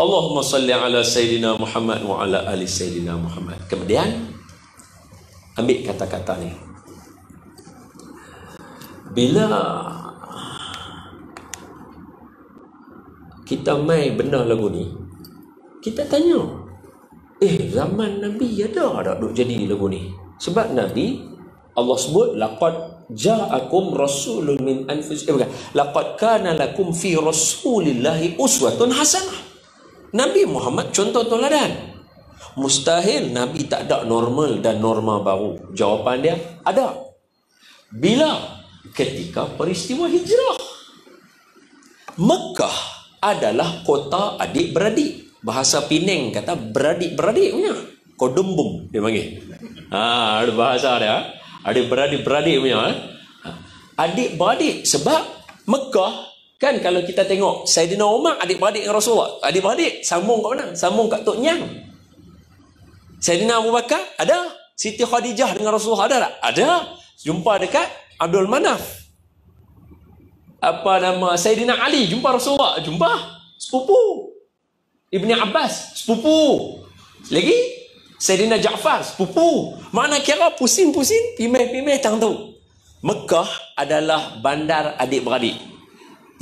Allahumma salli ala Sayyidina Muhammad wa ala ali Sayyidina Muhammad. Kemudian ambil kata-kata ni. Bila kita main benar lagu ni, kita tanya, zaman Nabi ada tak duk jadi lagu ni? Sebab Nabi, Allah sebut, laqad ja'akum rasulun min anfusikum, laqad kana lakum fi rasulillahi uswatun hasanah. Nabi Muhammad contoh teladan. Mustahil Nabi tak ada normal dan norma baru. Jawapan dia, ada. Bila? Ketika peristiwa hijrah. Mekah adalah kota adik-beradik. Bahasa Penang kata beradik-beradik punya. Kodumbung dia panggil. Ada bahasa dia. Adik-beradik punya. Adik-beradik sebab Mekah kan, kalau kita tengok Saidina Umar adik-beradik dengan Rasulullah. Adik-beradik sambung kat mana? Sambung kat Tok Nyang. Saidina Abu Bakar ada. Siti Khadijah dengan Rasulullah ada tak? Ada. Jumpa dekat Abdul Manaf. Apa nama? Saidina Ali jumpa Rasulullah. Jumpa sepupu. Ibni Abbas sepupu. Lagi Saidina Ja'far sepupu. Mana kira pusing-pusing, pimeh-pimeh tang tu. Mekah adalah bandar adik-beradik.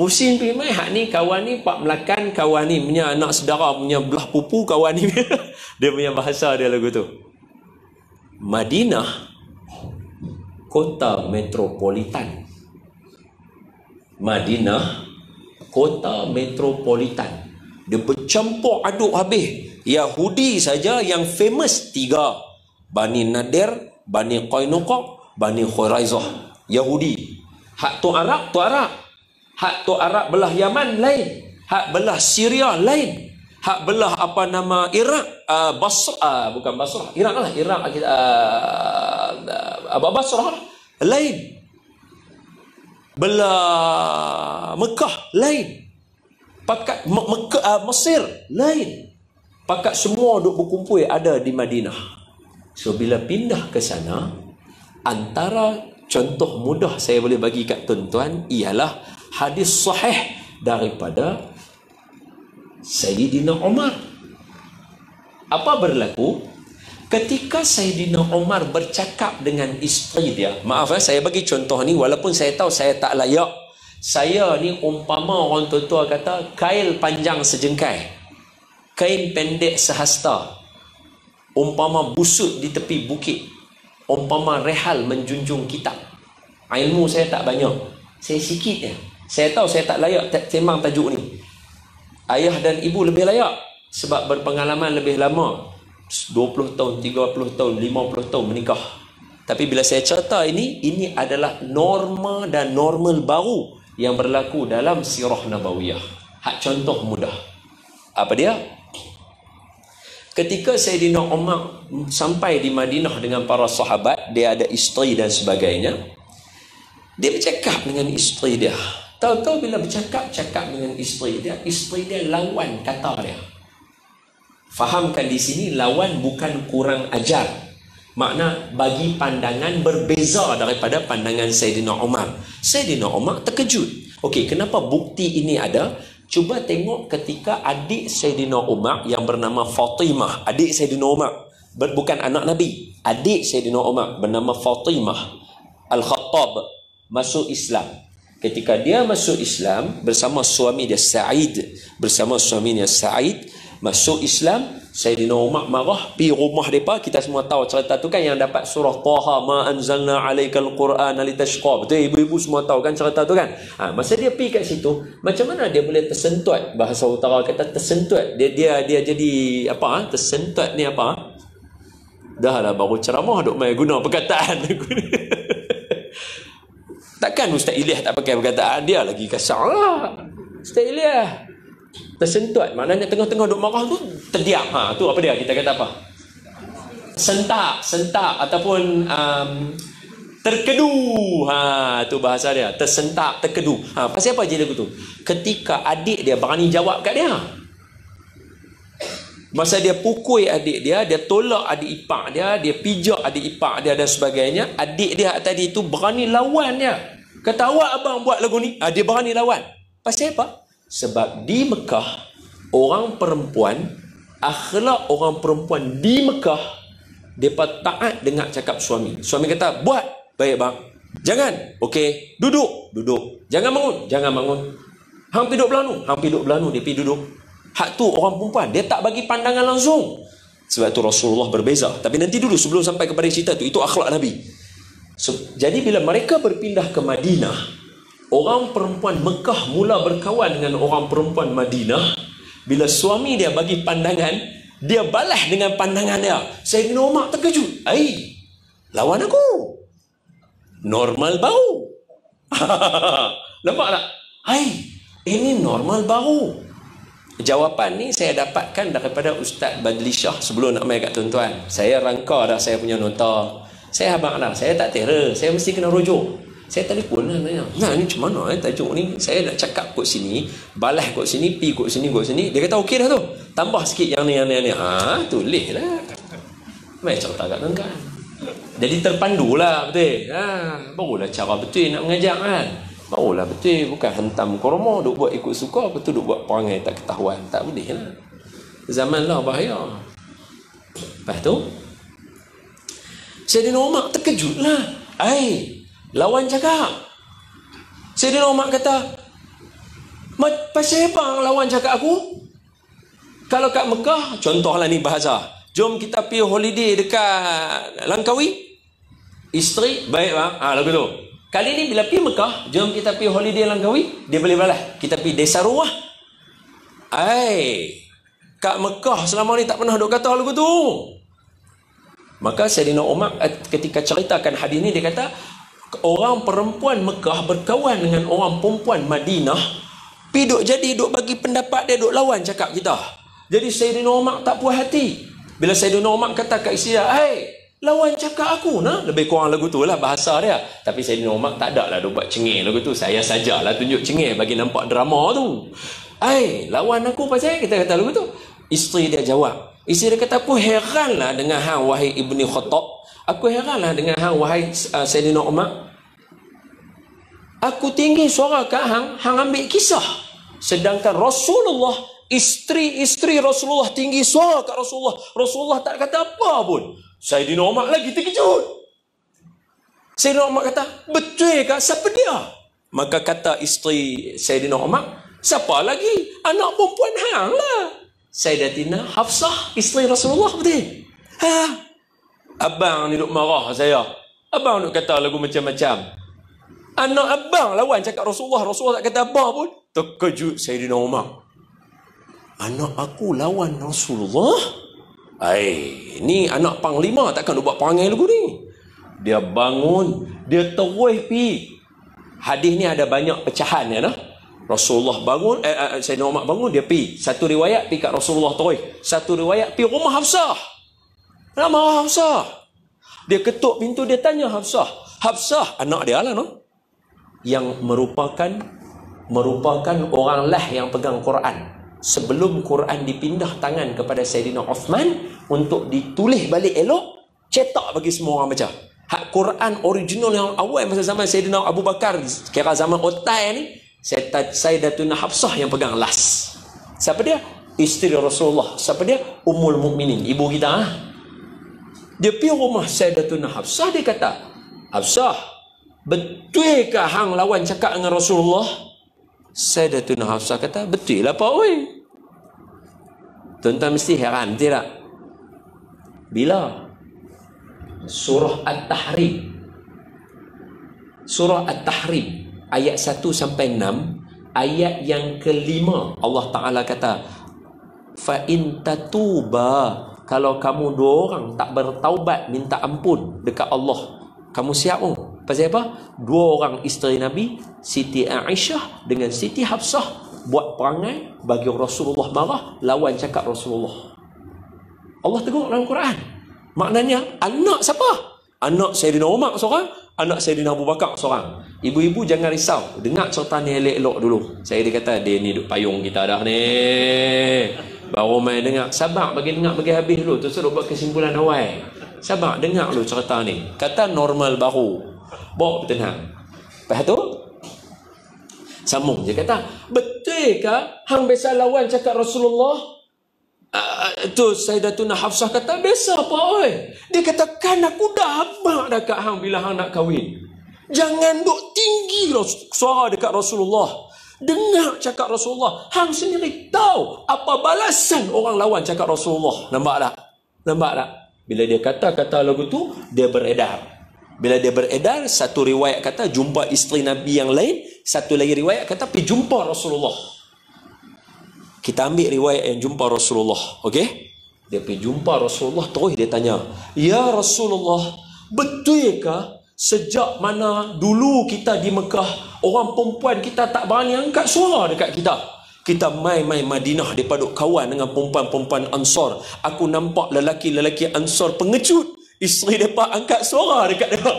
Pusing pimeh, hak ni kawan ni Pak Melakan, kawan ni punya anak saudara, punya belah pupu, kawan ni dia punya bahasa dia lagu tu. Madinah kota metropolitan. Madinah kota metropolitan. Dia bercampur aduk habis. Yahudi saja yang famous 3. Bani Nadir, Bani Qainuqa, Bani Khuraizah. Yahudi. Hak tu Arab, tu Arab. Hak tu Arab belah Yaman lain. Hak belah Syria lain. Hak belah apa nama Iraq, bukan Basrah, Iraq lah, Iraq Basrah lain. Belah Mekah lain. Pakat Mesir lain. Pakat semua duk berkumpul ada di Madinah. So bila pindah ke sana, antara contoh mudah saya boleh bagi kat tuan-tuan ialah hadis sahih daripada Sayyidina Umar. Apa berlaku? Ketika Sayyidina Umar bercakap dengan isteri dia, maaf saya bagi contoh ni walaupun saya tahu saya tak layak. Saya ni umpama orang tua-tua kata kail panjang sejengkai, kain pendek sehasta, umpama busut di tepi bukit, umpama rehal menjunjung kitab. Ilmu saya tak banyak, saya sikit je. Saya tahu saya tak layak sembang tajuk ni. Ayah dan ibu lebih layak sebab berpengalaman lebih lama, 20 tahun, 30 tahun, 50 tahun menikah. Tapi bila saya cerita ini adalah norma dan normal baru yang berlaku dalam sirah nabawiyah. Hak contoh mudah. Apa dia? Ketika Sayyidina Umar sampai di Madinah dengan para sahabat, dia ada isteri dan sebagainya. Dia bercakap dengan isteri dia. Tahu-tahu bila bercakap dengan isteri dia lawan kata dia. Fahamkan di sini lawan bukan kurang ajar. Makna bagi pandangan berbeza daripada pandangan Sayyidina Umar. Sayyidina Umar terkejut. Okey, kenapa bukti ini ada? Cuba tengok ketika adik Sayyidina Umar yang bernama Fatimah, adik Sayyidina Umar, bukan anak Nabi, adik Sayyidina Umar bernama Fatimah Al-Khattab masuk Islam. Ketika dia masuk Islam bersama suami dia Sa'id, masuk Islam, Sayyidina Umar marah, pergi rumah mereka. Kita semua tahu cerita tu kan, yang dapat surah Taha, ma anzalna alaikal Qur'an litashqa. Betul, ibu-ibu semua tahu kan cerita tu kan. Masa dia pergi kat situ, macam mana dia boleh tersentut? Bahasa utara kata tersentut. Dia jadi apa? Tersentut ni apa? Dah lah baru ceramah duk main guna perkataan. Takkan Ustaz Ilyas tak pakai perkataan dia lagi kasar lah. Ustaz Ilyas tersentut, maknanya tengah-tengah duk marah tu terdiam. Tu apa dia? Kita kata apa? Sentak ataupun terkedu. Tu bahasa dia. Tersentak, terkedu. Pasal apa je lagu tu? Ketika adik dia berani jawab kat dia. Masa dia pukul adik dia, dia tolak adik ipar dia, dia pijak adik ipar dia dan sebagainya, adik dia tadi tu berani lawan dia. Kata, awak abang buat lagu ni. Dia berani lawan. Pasal apa? Sebab di Mekah orang perempuan, akhlak orang perempuan di Mekah, mereka taat dengar cakap suami. Suami kata, buat, baik bang. Jangan, okey, duduk, duduk. Jangan bangun, jangan bangun. Hang pergi duduk belanu, hang pergi duduk belanu, dia pergi duduk. Hak tu orang perempuan, dia tak bagi pandangan langsung. Sebab tu Rasulullah berbeza. Tapi nanti dulu sebelum sampai kepada cerita tu, itu akhlak Nabi. Jadi bila mereka berpindah ke Madinah, orang perempuan Mekah mula berkawan dengan orang perempuan Madinah. Bila suami dia bagi pandangan, dia balas dengan pandangan dia. Sayyidina Umar terkejut. Lawan aku. Normal bau. Nampak tak? Ini normal bau. Jawapan ni saya dapatkan daripada Ustaz Badli Shah sebelum nak main kat tuan-tuan. Saya rangka dah saya punya nota. Saya abang dah, saya tak tera. Saya mesti kena rujuk. Saya telefon lah tanya, nah ni macam mana tajuk ni? Saya nak cakap kot sini, balas kot sini, pi kot sini, kot sini. Dia kata okey dah tu. Tambah sikit yang ni. Tulis lah. Mai cerita kat tuan-tuan. Jadi terpandulah betul. Barulah cara betul nak mengajar kan. Barulah betul, bukan hentam korma, duk buat ikut suka, betul duk buat perangai tak ketahuan. Tak boleh lah. Zaman lah bahaya. Lepas tu, Sayyidina Umar terkejut lah. Lawan cakap. Sayyidina Umar kata, pasal apa lawan cakap aku? Kalau kat Mekah, contohlah ni bahasa, jom kita pergi holiday dekat Langkawi. Isteri, baik bang. Lagu tu. Kali ni bila pergi Mekah, jom kita pergi holiday Langkawi. Dia boleh balas, kita pergi Desa Ruah. Kat Mekah selama ni tak pernah duk kata lagu tu. Maka Sayyidina Umar ketika ceritakan hadis ni, dia kata orang perempuan Mekah berkawan dengan orang perempuan Madinah, duk bagi pendapat dia, duk lawan cakap kita. Jadi Sayyidina Umar tak puas hati. Bila Sayyidina Umar kata kat isteri dia, lawan cakap aku nah. Lebih kurang lagu tu lah bahasa dia. Tapi Sayyidina Umar tak ada lah duk buat cengih lagu tu. Saya sajalah tunjuk cengih bagi nampak drama tu. Lawan aku pasal kita kata lagu tu. Isteri dia jawab. Isteri dia kata, aku heranlah dengan hang wahai Ibni Khattab. Aku heranlah dengan hang wahai Sayyidina Umar. Aku tinggi suara kat hang ambil kisah. Sedangkan Rasulullah, isteri Rasulullah tinggi suara kat Rasulullah. Rasulullah tak kata apa pun. Sayyidina Umar lagi terkejut. Sayyidina Umar kata, betul ke siapa dia? Maka kata isteri Sayyidina Umar, siapa lagi? Anak perempuan hang lah. Sayyidatina Hafsah, isteri Rasulullah, betul? Abang ni duk marah saya. Abang duk kata lagu macam-macam. Anak abang lawan cakap Rasulullah. Rasulullah tak kata apa pun. Terkejut Sayyidina Umar. Anak aku lawan Rasulullah? Ni anak panglima takkan duk buat perangai lagu ni. Dia bangun, dia terus pi. Hadis ni ada banyak pecahan ya nah. Rasulullah bangun, Sayyidina Umar bangun, dia pi. Satu riwayat pi kat Rasulullah terus. Satu riwayat pi rumah Hafsah. Nama Hafsah. Dia ketuk pintu, dia tanya Hafsah. Hafsah, anak dia lah no? Yang merupakan orang lah yang pegang Quran. Sebelum Quran dipindah tangan kepada Sayyidina Uthman untuk ditulis balik elok, cetak bagi semua orang baca. Hak Quran original yang awal masa zaman Sayyidina Abu Bakar, kira zaman otai ni, Sayyidatuna Hafsah yang pegang las. Siapa dia? Isteri Rasulullah. Siapa dia? Ummul Mukminin, ibu kita. Dia pergi rumah Sayyidatuna Hafsah, dia kata, Hafsah, betul ke hang lawan cakap dengan Rasulullah? Sayyidatuna Hafsah kata, betul lah Pak oi. Tuan-tuan mesti heran, tidak? Bila Surah At-Tahrim, Surah At-Tahrim ayat 1 sampai 6, ayat yang kelima, Allah Ta'ala kata, fa in tatuba, kalau kamu dua orang tak bertaubat minta ampun dekat Allah, kamu siap oh? Pasal apa? Dua orang isteri Nabi, Siti Aisyah dengan Siti Hafsah, buat perangai bagi Rasulullah marah, lawan cakap Rasulullah. Allah tegur dalam Quran. Maknanya anak siapa? Anak Sayyidina Umar seorang, anak Sayyidina Abu Bakar seorang. Ibu-ibu jangan risau, dengar cerita ni elok-elok dulu. Saya dia kata, dia ni duk payung kita dah ni, baru main dengar. Sabar bagi dengar bagi habis dulu, terus duk buat kesimpulan awal. Sabar dengar dulu cerita ni. Kata normal baru, bawa tenang. Lepas tu Sambung je kata, betul ke hang biasa lawan cakap Rasulullah? Tu Sayyidatuna Hafsah kata, biasa apa oi? Dia kata, kan aku dah habaq dekat hang bila hang nak kahwin. Jangan duk tinggi suara dekat Rasulullah. Dengar cakap Rasulullah. Hang sendiri tahu apa balasan orang lawan cakap Rasulullah. Nampak tak? Nampak tak? Bila dia kata-kata lagu tu, dia beredar. Bila dia beredar, satu riwayat kata jumpa isteri Nabi yang lain, satu lagi riwayat kata pergi jumpa Rasulullah. Kita ambil riwayat yang jumpa Rasulullah, okey? Dia pergi jumpa Rasulullah, terus dia tanya, "Ya Rasulullah, betulkah sejak mana dulu kita di Mekah, orang perempuan kita tak berani angkat suara dekat kita? Kita mai Madinah, dia duk kawan dengan perempuan-perempuan Ansar. Aku nampak lelaki-lelaki Ansar pengecut. Isteri mereka angkat suara dekat dia.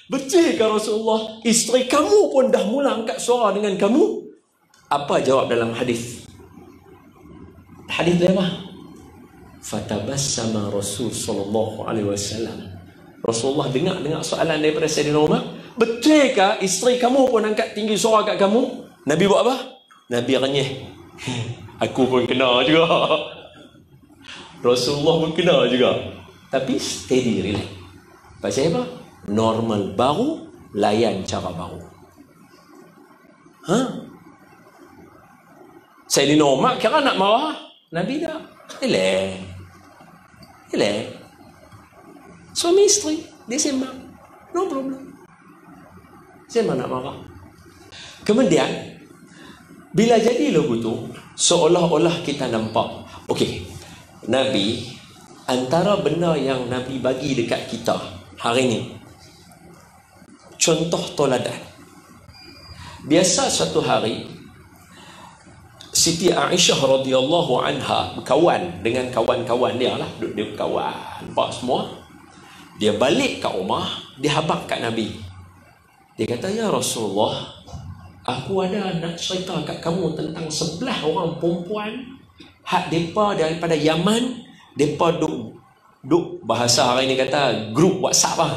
Betul ke Rasulullah? Isteri kamu pun dah mula angkat suara dengan kamu?" Apa jawab dalam hadis? Hadis dia apa? Fatabassama Rasul sallallahu alaihi wasallam. Rasulullah dengar soalan daripada Sayyidina Umar. Betul ke isteri kamu pun angkat tinggi suara kat kamu? Nabi buat apa? Nabi renyeh. Aku pun kena juga. Rasulullah pun kena juga. Tapi steady, relax. Pasal apa? Normal baru, layan cara baru. Sayyidina Umar kira nak marah, Nabi tak. Relax. Suami isteri, dia sembang. No problem. Sembang nak marah. Kemudian, bila jadi lagu tu, seolah-olah kita nampak, okey, Nabi, antara benda yang Nabi bagi dekat kita hari ni, contoh toladan. Biasa satu hari Siti Aisyah radhiyallahu anha berkawan dengan kawan-kawan dia lah, dia berkawan apa semua. Dia balik kat rumah, dia habaq kat Nabi. Dia kata, "Ya Rasulullah, aku ada nak cerita kat kamu tentang 11 orang perempuan hak depa daripada Yaman. Depa duk bahasa hari ni kata grup WhatsApp lah.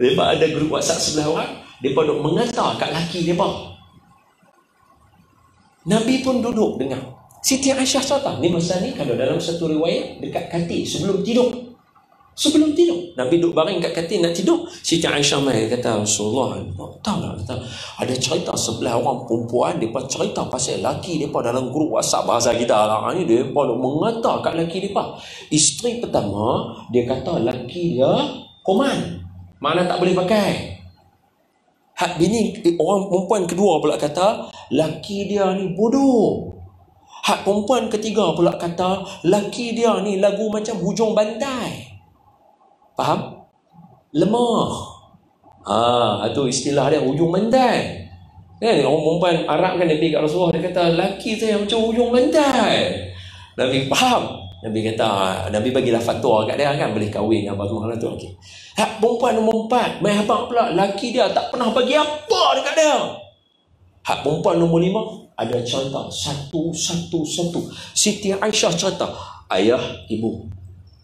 Depa ada grup WhatsApp 11 orang. Depa duk mengata kat laki depa." Nabi pun duduk dengar. Siti Aisyah cerita, ni masa ni kalau dalam satu riwayat dekat katil sebelum tidur. Nabi duduk baring kat katil nak tidur. Siti Aisyah mai kata, "Rasulullah, tahu tak kata ada cerita 11 orang perempuan, depa cerita pasal laki depa dalam grup WhatsApp bahasa kita lah ni, depa duk mengata kat laki depa. Isteri pertama dia kata laki dia koman, mana tak boleh pakai. Hak bini orang perempuan kedua pula kata laki dia ni bodoh. Hak perempuan ketiga pula kata laki dia ni lagu macam hujung bantai. Faham? Lemah. Itu istilah dia, hujung bantai. Kan orang perempuan Arab kan dia pergi kat Rasulullah, dia kata laki saya macam hujung bantai. Nabi faham. Nabi kata, Nabi bagilah fatwa kat dia kan, boleh kahwin apa semua tu. Okey. Hak perempuan nombor 4, mai habaq pula laki dia tak pernah bagi apa dekat dia. Hak perempuan nombor 5 ada cerita satu. Siti Aisyah cerita, "Ayah, ibu,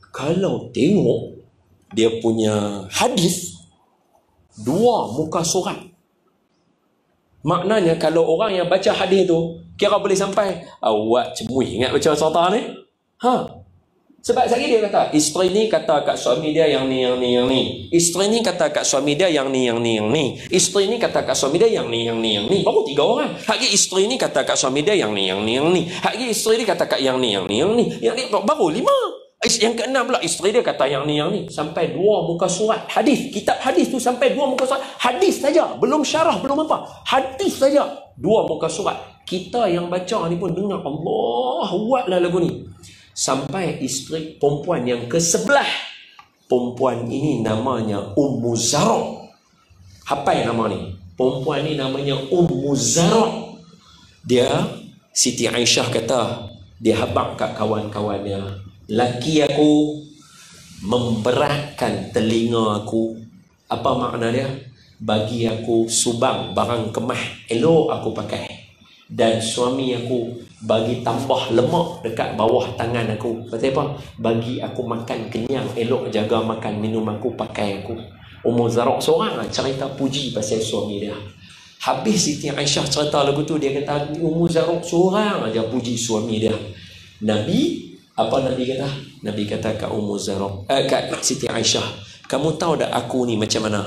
kalau tengok dia punya hadis 2 muka surat. Maknanya kalau orang yang baca hadis tu kira boleh sampai awak cemui ingat baca cerita ni. Sebab sekali dia kata isteri ni kata kat suami dia yang ni. Isteri ni kata kat suami dia yang ni. Isteri ni kata kat suami dia yang ni. Baru 3 orang. Hak isteri ni kata kat suami dia yang ni. Hak isteri dia kata kat yang ni. Yang ni baru 5. Yang ke-6 pula isteri dia kata yang ni. Sampai 2 muka surat hadis. Kitab hadis tu sampai 2 muka surat hadis saja, belum syarah, belum apa. Hadis saja 2 muka surat. Kita yang baca ni pun dengar Allah buatlah lagu ni. Sampai isteri perempuan yang ke-11. Perempuan ini namanya Ummu Zara. Apa yang nama ni? Perempuan ni namanya Ummu Zara. Dia, Siti Aisyah kata, dia habaq kat kawan-kawannya, laki aku memberatkan telinga aku. Apa makna dia? Bagi aku subang barang kemah elok aku pakai. Dan suami aku bagi tambah lemak dekat bawah tangan aku. Pasal apa? Bagi aku makan kenyang, elok jaga makan minum aku, pakai aku. Ummu Zara seorang cerita puji pasal suami dia. Habis Siti Aisyah cerita lagu tu, dia kata Ummu Zaruk seorang aja puji suami dia. Nabi kata? Nabi kata kat Ummu Zaruk, kat Siti Aisyah, kamu tahu tak aku ni macam mana?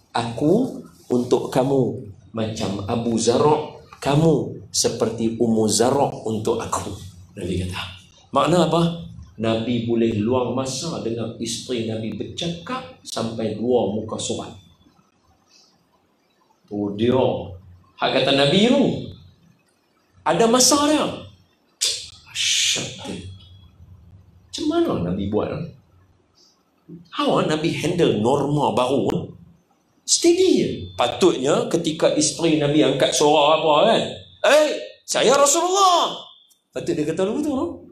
Aku untuk kamu macam Abu Zaruk, kamu seperti Ummu Zaruk untuk aku. Nabi kata. Makna apa? Nabi boleh luang masa dengan isteri Nabi bercakap sampai 2 muka surat. Tu dia. Hak kata Nabi tu. Ada masa dia. Asyik. Macam mana Nabi buat? How Nabi handle norma baru? Steady. Patutnya ketika isteri Nabi angkat suara apa kan? Saya Rasulullah. Patut dia kata begitu, no?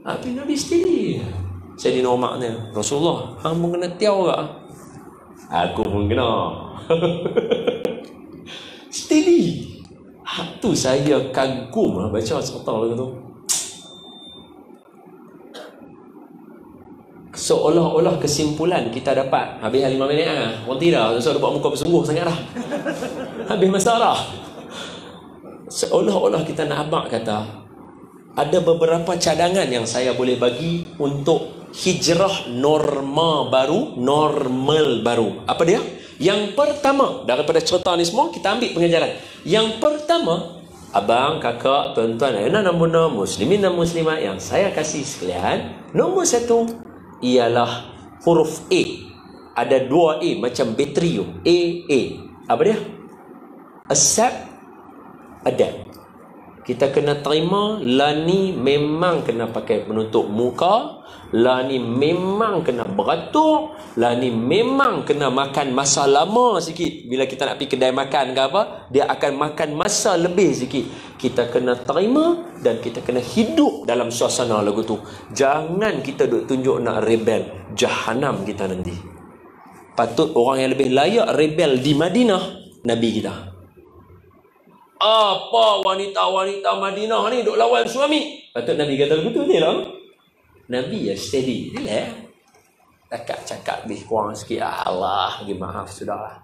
Tapi Nabi steady. Sayyidina Umar ni, Rasulullah, hang pun kena tiaw ke? Aku pun kena. Steady. Tu saya kagum lah baca cerita lagu tu. Seolah-olah kesimpulan kita dapat. Habis 5 minit lah. Berhenti dah. Sebab dia buat muka bersungguh sangat dah. Habis masalah. Seolah-olah kita nak abang kata, ada beberapa cadangan yang saya boleh bagi untuk hijrah normal baru. Apa dia? Yang pertama, daripada cerita ni semua, kita ambil pengajaran. Yang pertama, abang, kakak, tuan-tuan, anak-anak muslimin dan muslimat yang saya kasih sekalian, nombor 1 ialah huruf A. Ada 2 A macam bateri tu. A. Apa dia? Accept, adapt. Kita kena terima, lah ni memang kena pakai penutup muka, lah ni memang kena beratur, lah ni memang kena makan masa lama sikit. Bila kita nak pergi kedai makan ke apa, dia akan makan masa lebih sikit. Kita kena terima dan kita kena hidup dalam suasana lagu tu. Jangan kita duk tunjuk nak rebel. Jahanam kita nanti. Patut orang yang lebih layak rebel di Madinah, Nabi kita. Apa wanita-wanita Madinah ni duk lawan suami? Patut Nabi kata begitu ni lah. Nabi ya steady. Relax. Cakap lebih kurang sikit. Allah, bagi maaf, sudahlah.